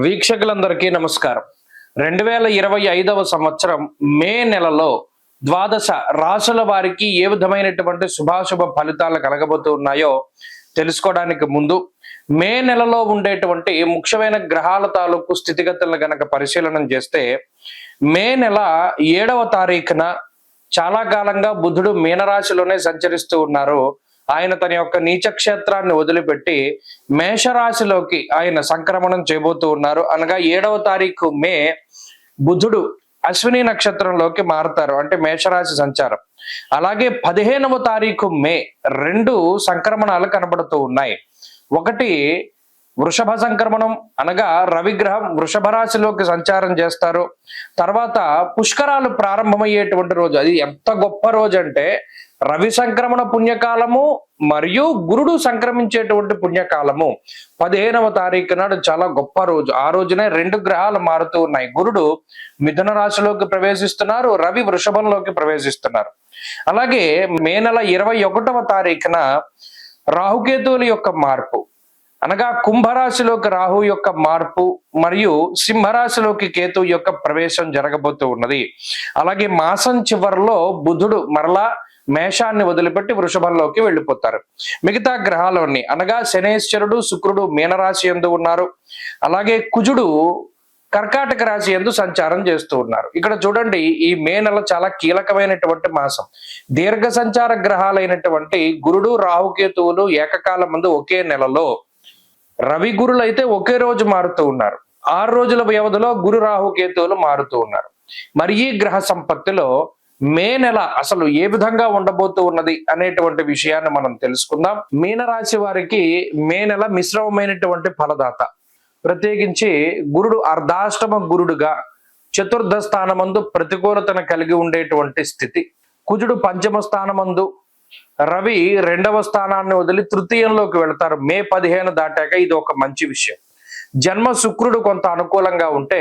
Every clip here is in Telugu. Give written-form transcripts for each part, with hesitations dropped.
వీక్షకులందరికీ నమస్కారం. 2025వ సంవత్సరం మే నెలలో ద్వాదశ రాశుల వారికి ఏ విధమైనటువంటి శుభాశుభ ఫలితాలు కలగబోతూ ఉన్నాయో తెలుసుకోవడానికి ముందు మే నెలలో ఉండేటువంటి ముఖ్యమైన గ్రహాల తాలూకు స్థితిగతులను గనక పరిశీలన చేస్తే మే నెల 7వ తారీఖున చాలా కాలంగా బుధుడు మీనరాశిలోనే సంచరిస్తూ ఉన్నారు. ఆయన తన యొక్క నీచ క్షేత్రాన్ని వదిలిపెట్టి మేషరాశిలోకి ఆయన సంక్రమణం చేయబోతూ ఉన్నారు. అనగా 7వ తారీఖు మే బుధుడు అశ్విని నక్షత్రంలోకి మారుతారు, అంటే మేషరాశి సంచారం. అలాగే 15వ తారీఖు మే 2 సంక్రమణాలు కనబడుతూ ఉన్నాయి. ఒకటి వృషభ సంక్రమణం, అనగా రవిగ్రహం వృషభ రాశిలోకి సంచారం చేస్తారు. తర్వాత పుష్కరాలు ప్రారంభమయ్యేటువంటి రోజు. అది ఎంత గొప్ప రోజు అంటే రవి సంక్రమణ పుణ్యకాలము మరియు గురుడు సంక్రమించేటువంటి పుణ్యకాలము 15వ తారీఖు నాడు చాలా గొప్ప రోజు. ఆ రోజునే 2 గ్రహాలు మారుతూ ఉన్నాయి. గురుడు మిథున రాశిలోకి ప్రవేశిస్తున్నారు, రవి వృషభంలోకి ప్రవేశిస్తున్నారు. అలాగే మే నెల 21వ తారీఖున రాహుకేతువుల యొక్క మార్పు, అనగా కుంభరాశిలోకి రాహు యొక్క మార్పు మరియు సింహరాశిలోకి కేతు యొక్క ప్రవేశం జరగబోతూ ఉన్నది. అలాగే మాసం చివరిలో బుధుడు మరలా మేషాన్ని వదిలిపెట్టి వృషభంలోకి వెళ్ళిపోతారు. మిగతా గ్రహాలన్నీ, అనగా శనేశ్వరుడు శుక్రుడు మీనరాశి యందు ఉన్నారు. అలాగే కుజుడు కర్కాటక రాశి యందు సంచారం చేస్తూ ఉన్నారు. ఇక్కడ చూడండి, ఈ మే నెల చాలా కీలకమైనటువంటి మాసం. దీర్ఘ సంచార గ్రహాలైనటువంటి గురుడు రాహుకేతువులు ఏకకాలం ముందు ఒకే నెలలో, రవి గురులు అయితే ఒకే రోజు మారుతూ ఉన్నారు. 6 రోజుల వ్యవధిలో గురు రాహుకేతువులు మారుతూ ఉన్నారు. మరి ఈ గ్రహ సంపత్తిలో మే నెల అసలు ఏ విధంగా ఉండబోతూ ఉన్నది అనేటువంటి విషయాన్ని మనం తెలుసుకుందాం. మీనరాశి వారికి మే నెల మిశ్రమమైనటువంటి ఫలదాత. ప్రత్యేకించి గురుడు అర్ధాష్టమ గురుడుగా చతుర్థ స్థానమందు ప్రతికూలతను కలిగి ఉండేటువంటి స్థితి. కుజుడు పంచమ స్థానమందు, రవి 2వ స్థానాన్ని వదిలి తృతీయంలోకి వెళతారు మే 15 దాటాక. ఇది ఒక మంచి విషయం. జన్మ శుక్రుడు కొంత అనుకూలంగా ఉంటే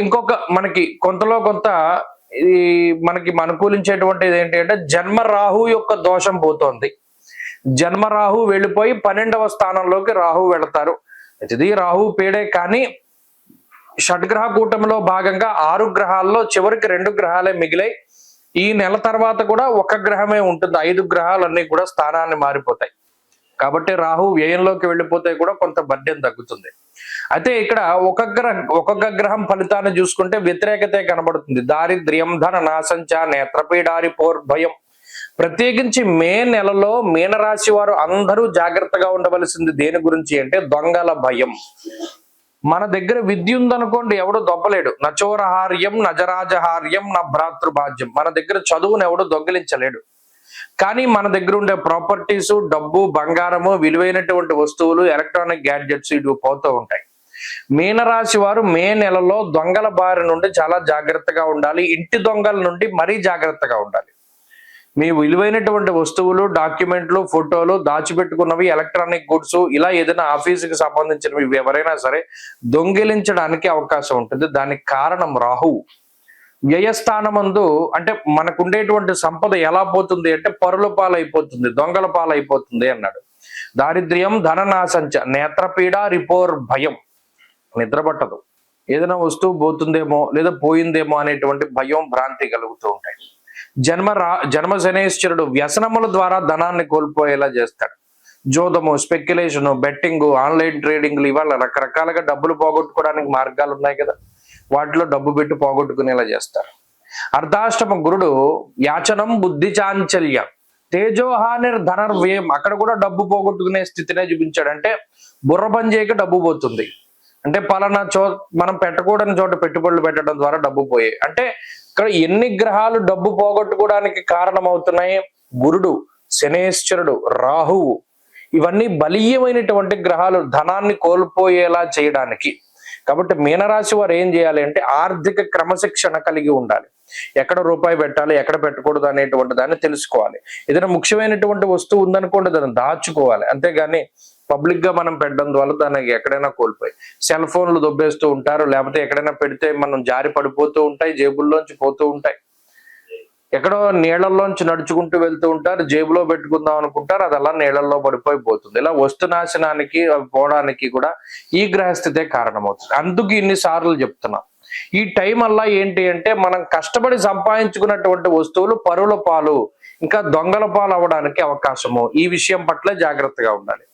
ఇంకొక మనకి కొంతలో కొంత ఇది మనకి అనుకూలించేటువంటిది ఏంటి అంటే జన్మ రాహు యొక్క దోషం పోతోంది. జన్మ రాహు వెళ్ళిపోయి 12వ స్థానంలోకి రాహు వెళతారు. ఇది రాహు పీడే, కానీ షడ్గ్రహ కూటమిలో భాగంగా 6 గ్రహాల్లో చివరికి 2 గ్రహాలే మిగిలాయి. ఈ నెల తర్వాత కూడా 1 గ్రహమే ఉంటుంది. 5 గ్రహాలన్నీ కూడా స్థానాన్ని మారిపోతాయి. కాబట్టి రాహు వ్యయంలోకి వెళ్ళిపోతే కూడా కొంత బడ్డెం తగ్గుతుంది. అయితే ఇక్కడ ఒక్కొక్క గ్రహం ఫలితాన్ని చూసుకుంటే వ్యతిరేకతే కనబడుతుంది. దారిద్ర్యం, ధన నాశంచ, నేత్రపీడారి పోర్భయం. ప్రత్యేకించి మే నెలలో మీనరాశి వారు అందరూ జాగ్రత్తగా ఉండవలసింది దేని గురించి అంటే దొంగల భయం. మన దగ్గర విద్య ఉందనుకోండి, ఎవడు దొబ్బలేడు. నచోరహార్యం నజరాజహార్యం నా భ్రాతృభాజ్యం. మన దగ్గర చదువును ఎవడు దొంగిలించలేడు. కానీ మన దగ్గర ఉండే ప్రాపర్టీసు, డబ్బు, బంగారము, విలువైనటువంటి వస్తువులు, ఎలక్ట్రానిక్ గ్యాడ్జెట్స్ ఇవి పోతూ ఉంటాయి. మీనరాశి వారు మే నెలలో దొంగల బారి నుండి చాలా జాగ్రత్తగా ఉండాలి. ఇంటి దొంగల నుండి మరీ జాగ్రత్తగా ఉండాలి. మీ విలువైనటువంటి వస్తువులు, డాక్యుమెంట్లు, ఫోటోలు, దాచిపెట్టుకున్నవి, ఎలక్ట్రానిక్ గుడ్స్, ఇలా ఏదైనా ఆఫీసుకి సంబంధించినవి ఎవరైనా సరే దొంగిలించడానికి అవకాశం ఉంటుంది. దానికి కారణం రాహు. వ్యయస్థానమందు అంటే మనకుండేటువంటి సంపద ఎలా పోతుంది అంటే పరుల పాలైపోతుంది, దొంగల పాలైపోతుంది అన్నాడు. దారిద్ర్యం, ధననాశంచ, నేత్రపీడ, రిపోర్ భయం. నిద్రపట్టదు. ఏదైనా వస్తువు పోతుందేమో లేదా పోయిందేమో అనేటువంటి భయం, భ్రాంతి కలుగుతూ ఉంటాయి. జన్మ శనేశ్వరుడు వ్యసనముల ద్వారా ధనాన్ని కోల్పోయేలా చేస్తాడు. జోదము, స్పెక్యులేషను, బెట్టింగ్, ఆన్లైన్ ట్రేడింగ్లు, ఇవాళ రకరకాలుగా డబ్బులు పోగొట్టుకోవడానికి మార్గాలు ఉన్నాయి కదా, వాటిలో డబ్బు పెట్టి పోగొట్టుకునేలా చేస్తారు. అర్ధాష్టమ గురుడు యాచనం, బుద్ధి చాంచల్యం, తేజోహానిర్ ధనర్వ్యయం. అక్కడ కూడా డబ్బు పోగొట్టుకునే స్థితినే చూపించాడు. అంటే బుర్ర పని చేయక డబ్బు పోతుంది. అంటే పలానా మనం పెట్టకూడని చోట పెట్టుబడులు పెట్టడం ద్వారా డబ్బు పోయాయి. అంటే ఇక్కడ ఎన్ని గ్రహాలు డబ్బు పోగొట్టుకోవడానికి కారణమవుతున్నాయి? గురుడు, శనేశ్వరుడు, రాహువు, ఇవన్నీ బలీయమైనటువంటి గ్రహాలు ధనాన్ని కోల్పోయేలా చేయడానికి. కాబట్టి మీనరాశి వారు ఏం చేయాలి అంటే ఆర్థిక క్రమశిక్షణ కలిగి ఉండాలి. ఎక్కడ రూపాయి పెట్టాలి, ఎక్కడ పెట్టకూడదు అనేటువంటి దాన్ని తెలుసుకోవాలి. ఏదైనా ముఖ్యమైనటువంటి వస్తువు ఉందనుకోండి, దాన్ని దాచుకోవాలి. అంతేగాని పబ్లిక్ గా మనం పెట్టడం ద్వారా దానికి ఎక్కడైనా కోల్పోయి సెల్ ఫోన్లు దొబ్బేస్తూ ఉంటారు, లేకపోతే ఎక్కడైనా పెడితే మనం జారి పడిపోతూ ఉంటాయి, జేబుల్లోంచి పోతూ ఉంటాయి. ఎక్కడో నీళ్లలోంచి నడుచుకుంటూ వెళ్తూ ఉంటారు, జేబులో పెట్టుకుందాం అనుకుంటారు, అది అలా నీళ్లలో పడిపోతుంది. ఇలా వస్తు నాశనానికి పోవడానికి కూడా ఈ గ్రహస్థితే కారణమవుతుంది. అందుకు ఇన్నిసార్లు చెప్తున్నా, ఈ టైం అలా ఏంటి అంటే మనం కష్టపడి సంపాదించుకున్నటువంటి వస్తువులు పరుల పాలు, ఇంకా దొంగల పాలు అవ్వడానికి అవకాశము. ఈ విషయం పట్ల జాగ్రత్తగా ఉండాలి.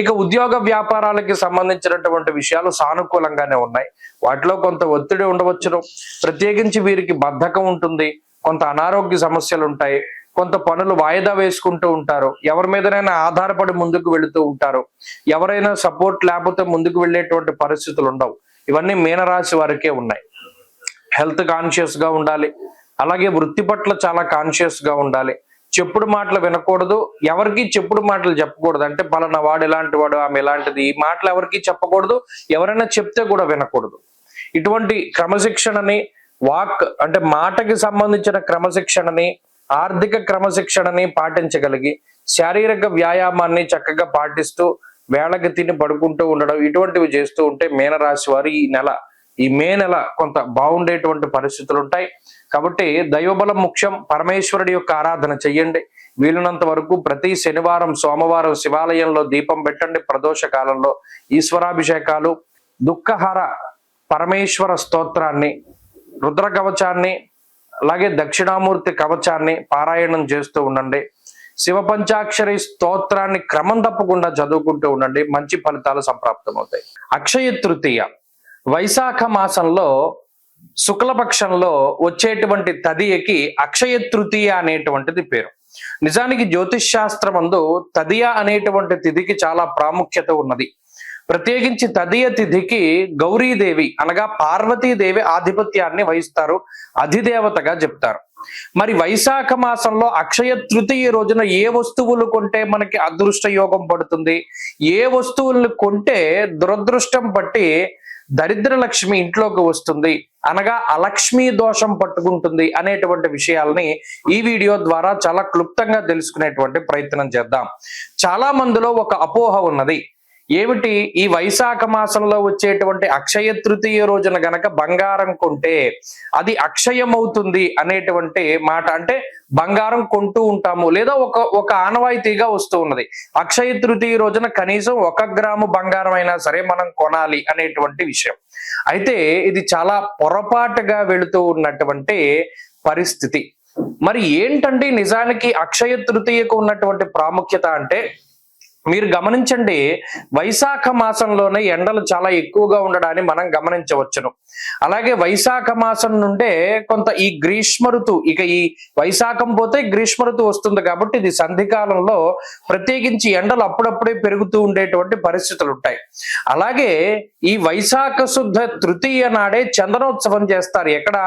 ఇక ఉద్యోగ వ్యాపారాలకి సంబంధించినటువంటి విషయాలు సానుకూలంగానే ఉన్నాయి. వాటిలో కొంత ఒత్తిడి ఉండవచ్చును. ప్రత్యేకించి వీరికి బద్ధకం ఉంటుంది, కొంత అనారోగ్య సమస్యలు ఉంటాయి, కొంత పనులు వాయిదా వేసుకుంటూ ఉంటారు, ఎవరి మీదనైనా ఆధారపడి ముందుకు వెళుతూ ఉంటారు, ఎవరైనా సపోర్ట్ లేకపోతే ముందుకు వెళ్ళేటువంటి పరిస్థితులు ఉండవు. ఇవన్నీ మీనరాశి వారికే ఉన్నాయి. హెల్త్ కాన్షియస్ గా ఉండాలి, అలాగే వృత్తి పట్ల చాలా కాన్షియస్ గా ఉండాలి. చెప్పుడు మాటలు వినకూడదు, ఎవరికి చెప్పుడు మాటలు చెప్పకూడదు. అంటే పలానా వాడు ఎలాంటి వాడు, ఆమె ఎలాంటిది, ఈ మాటలు ఎవరికి చెప్పకూడదు, ఎవరైనా చెప్తే కూడా వినకూడదు. ఇటువంటి క్రమశిక్షణని, వాక్ అంటే మాటకి సంబంధించిన క్రమశిక్షణని, ఆర్థిక క్రమశిక్షణని పాటించగలిగి శారీరక వ్యాయామాన్ని చక్కగా పాటిస్తూ వేళకి తిని పడుకుంటూ ఉండడం, ఇటువంటివి చేస్తూ ఉంటే మీనరాశి వారు ఈ మే నెల కొంత బాగుండేటువంటి పరిస్థితులు ఉంటాయి. కాబట్టి దైవబలం ముఖ్యం. పరమేశ్వరుడి యొక్క ఆరాధన చెయ్యండి. వీలున్నంత వరకు ప్రతి శనివారం, సోమవారం శివాలయంలో దీపం పెట్టండి. ప్రదోష కాలంలో ఈశ్వరాభిషేకాలు, దుఃఖహార పరమేశ్వర స్తోత్రాన్ని, రుద్ర కవచాన్ని, అలాగే దక్షిణామూర్తి కవచాన్ని పారాయణం చేస్తూ ఉండండి. శివ పంచాక్షరి స్తోత్రాన్ని క్రమం తప్పకుండా చదువుకుంటూ ఉండండి. మంచి ఫలితాలు సంప్రాప్తమవుతాయి. అక్షయ తృతీయ వైశాఖ మాసంలో శుక్లపక్షంలో వచ్చేటువంటి తదియకి అక్షయ తృతీయ అనేటువంటిది పేరు. నిజానికి జ్యోతిష్ శాస్త్రమందు తదియ అనేటువంటి తిథికి చాలా ప్రాముఖ్యత ఉన్నది. ప్రత్యేకించి తదియ తిథికి గౌరీదేవి అనగా పార్వతీదేవి ఆధిపత్యాన్ని వహిస్తారు, అధిదేవతగా చెప్తారు. మరి వైశాఖ మాసంలో అక్షయ తృతీయ రోజున ఏ వస్తువులు కొంటే మనకి అదృష్ట యోగం పడుతుంది, ఏ వస్తువులను కొంటే దురదృష్టం పట్టి దరిద్ర లక్ష్మి ఇంట్లోకి వస్తుంది, అనగా అలక్ష్మీ దోషం పట్టుకుంటుంది అనేటువంటి విషయాల్ని ఈ వీడియో ద్వారా చాలా క్లుప్తంగా తెలుసుకునేటువంటి ప్రయత్నం చేద్దాం. చాలా మందిలో ఒక అపోహ ఉన్నది. ఏమిటి? ఈ వైశాఖ మాసంలో వచ్చేటువంటి అక్షయ తృతీయ రోజున గనక బంగారం కొంటే అది అక్షయమవుతుంది అనేటువంటి మాట. అంటే బంగారం కొంటూ ఉంటాము, లేదా ఒక ఆనవాయితీగా వస్తూ ఉన్నది. అక్షయ తృతీయ రోజున కనీసం 1 గ్రాము బంగారం అయినా సరే మనం కొనాలి అనేటువంటి విషయం. అయితే ఇది చాలా పొరపాటుగా వెళుతూ ఉన్నటువంటి పరిస్థితి. మరి ఏంటంటే నిజానికి అక్షయ తృతీయకు ఉన్నటువంటి ప్రాముఖ్యత అంటే, మీరు గమనించండి, వైశాఖ మాసంలోనే ఎండలు చాలా ఎక్కువగా ఉండడాన్ని మనం గమనించవచ్చును. అలాగే వైశాఖ మాసం నుండే కొంత ఈ గ్రీష్మ ఋతువు, ఇక ఈ వైశాఖం పోతే గ్రీష్మ ఋతువు వస్తుంది కాబట్టి ఇది సంధికాలంలో ప్రత్యేకించి ఎండలు అప్పుడప్పుడే పెరుగుతూ ఉండేటువంటి పరిస్థితులు ఉంటాయి. అలాగే ఈ వైశాఖ శుద్ధ తృతీయ నాడే చందనోత్సవం చేస్తారు. ఎక్కడ?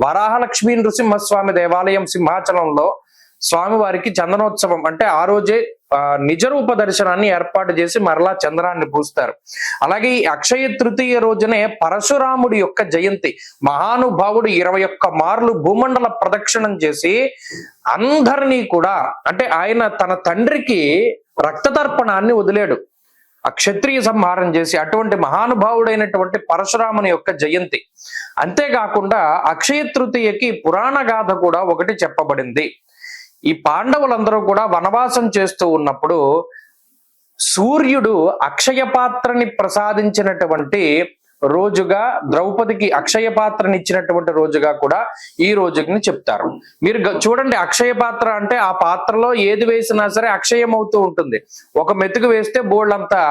వరాహలక్ష్మీ నృసింహస్వామి దేవాలయం సింహాచలంలో స్వామివారికి చందనోత్సవం అంటే ఆ రోజే నిజరూప దర్శనాన్ని ఏర్పాటు చేసి మరలా చంద్రాన్ని పూస్తారు. అలాగే ఈ అక్షయ తృతీయ రోజునే పరశురాముడి యొక్క జయంతి. మహానుభావుడు 21 మార్లు భూమండల ప్రదక్షిణం చేసి అందరినీ కూడా, అంటే ఆయన తన తండ్రికి రక్తతర్పణాన్ని వదిలేడు, ఆ క్షత్రియ సంహారం చేసి, అటువంటి మహానుభావుడైనటువంటి పరశురాముని యొక్క జయంతి. అంతేకాకుండా అక్షయ తృతీయకి పురాణ గాథ కూడా ఒకటి చెప్పబడింది. ఈ పాండవులందరూ కూడా వనవాసం చేస్తూ ఉన్నప్పుడు సూర్యుడు అక్షయ పాత్రని ప్రసాదించినటువంటి రోజుగా, ద్రౌపదికి అక్షయ పాత్రని ఇచ్చినటువంటి రోజుగా కూడా ఈ రోజుని చెప్తారు. మీరు చూడండి, అక్షయ పాత్ర అంటే ఆ పాత్రలో ఏది వేసినా సరే అక్షయం అవుతూ ఉంటుంది. ఒక మెతుకు వేస్తే బోళ్ళంతా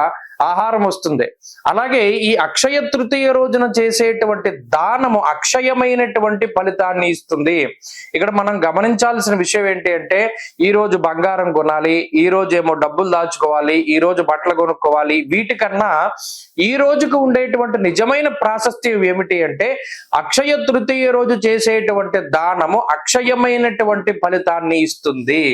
ఆహారం వస్తుంది. అలాగే ఈ అక్షయ తృతీయ రోజున చేసేటువంటి దానము అక్షయమైనటువంటి ఫలితాన్ని ఇస్తుంది. ఇక్కడ మనం గమనించాల్సిన విషయం ఏంటి అంటే, ఈ రోజు బంగారం కొనాలి, ఈ రోజు ఏమో డబ్బులు దాచుకోవాలి, ఈ రోజు బట్టలు కొనుక్కోవాలి, వీటికన్నా ఈ రోజుకు ఉండేటువంటి నిజమైన ప్రాశస్త్యం ఏమిటి అంటే, అక్షయ తృతీయ రోజు చేసేటువంటి దానము అక్షయమైనటువంటి ఫలితాన్ని ఇస్తుంది.